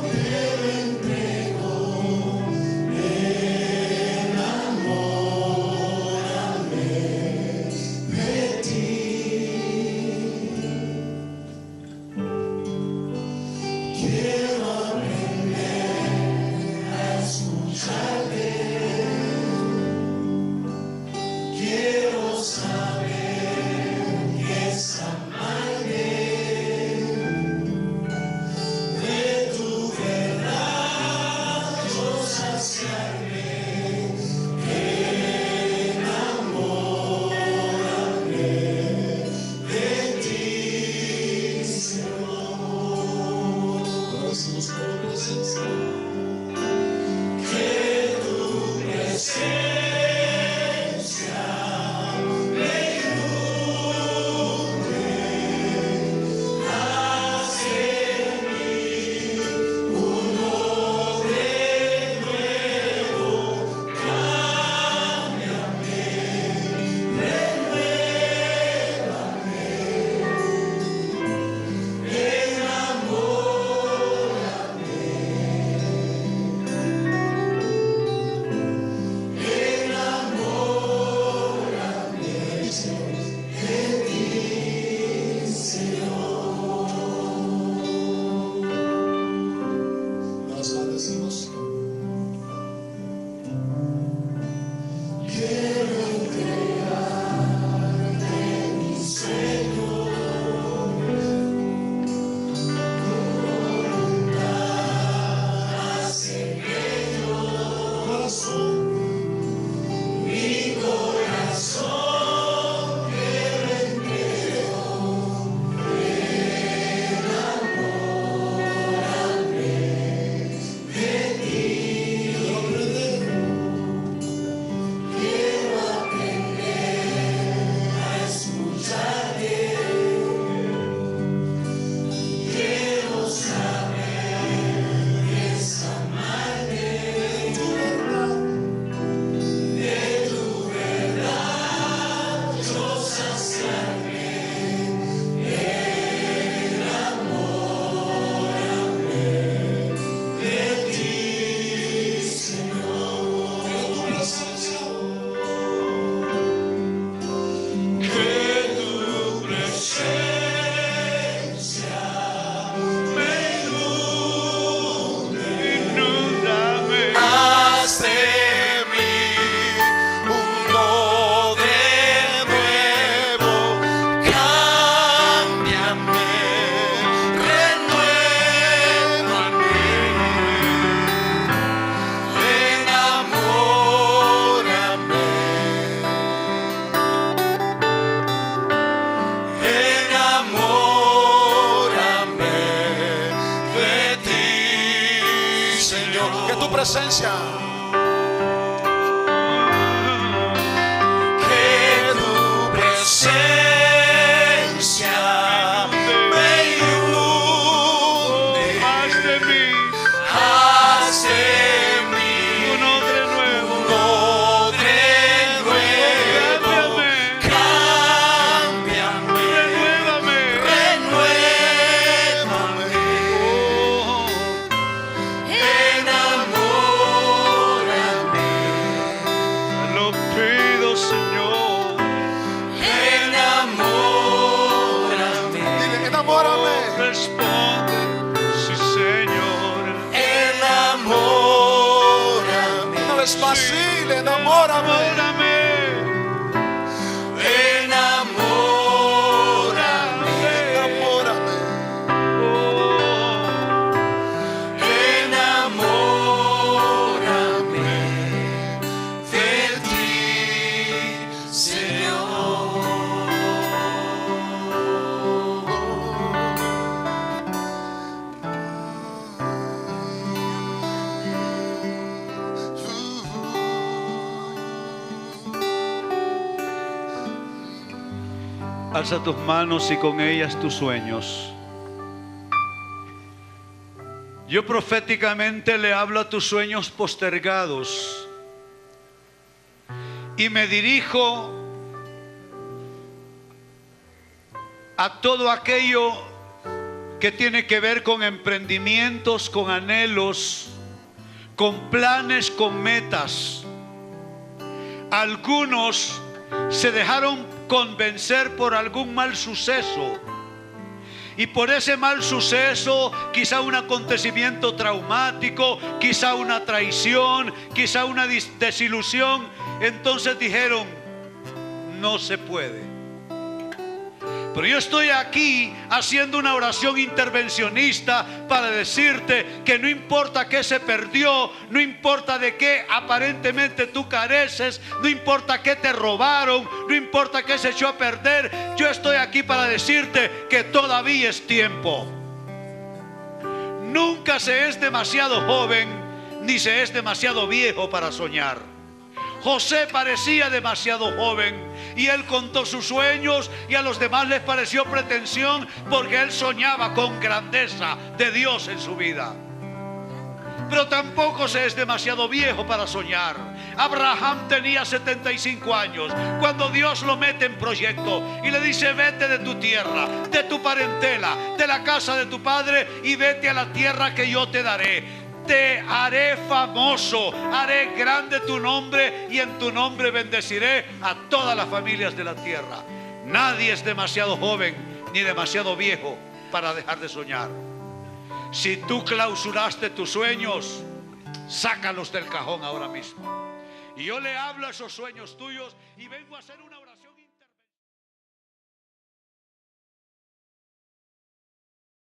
te lo entrego, enamórame de ti. que tu presencia, que tu presencia me inunde, Haz de mí haz de mí un hombre nuevo. un odre nuevo. Cámbiame, Cámbiame, renuévame. renuévame, Oh, enamórame, lo pido, Señor. enamórame, dile, enamórame. Responde, sí, Señor. enamórame, Una vez más, dile, enamórame. Enamórame. enamórame, Enamórame. Oh, enamórame de ti, alza tus manos y con ellas tus sueños. Yo proféticamente le hablo a tus sueños postergados y me dirijo a todo aquello que tiene que ver con emprendimientos, con anhelos, con planes, con metas. Algunos se dejaron convencer por algún mal suceso. Y por ese mal suceso, quizá un acontecimiento traumático, quizá una traición, quizá una desilusión, entonces dijeron, no se puede. Pero yo estoy aquí haciendo una oración intervencionista para decirte que no importa qué se perdió, no importa de qué aparentemente tú careces, no importa qué te robaron, no importa qué se echó a perder, yo estoy aquí para decirte que todavía es tiempo. Nunca se es demasiado joven ni se es demasiado viejo para soñar. José parecía demasiado joven y él contó sus sueños y a los demás les pareció pretensión porque él soñaba con grandeza de Dios en su vida. Pero tampoco se es demasiado viejo para soñar. Abraham tenía 75 años cuando Dios lo mete en proyecto y le dice, vete de tu tierra, de tu parentela, de la casa de tu padre y vete a la tierra que yo te daré. Te haré famoso, haré grande tu nombre y en tu nombre bendeciré a todas las familias de la tierra. Nadie es demasiado joven ni demasiado viejo para dejar de soñar. Si tú clausuraste tus sueños, sácalos del cajón ahora mismo. Y yo le hablo a esos sueños tuyos y vengo a hacer una oración.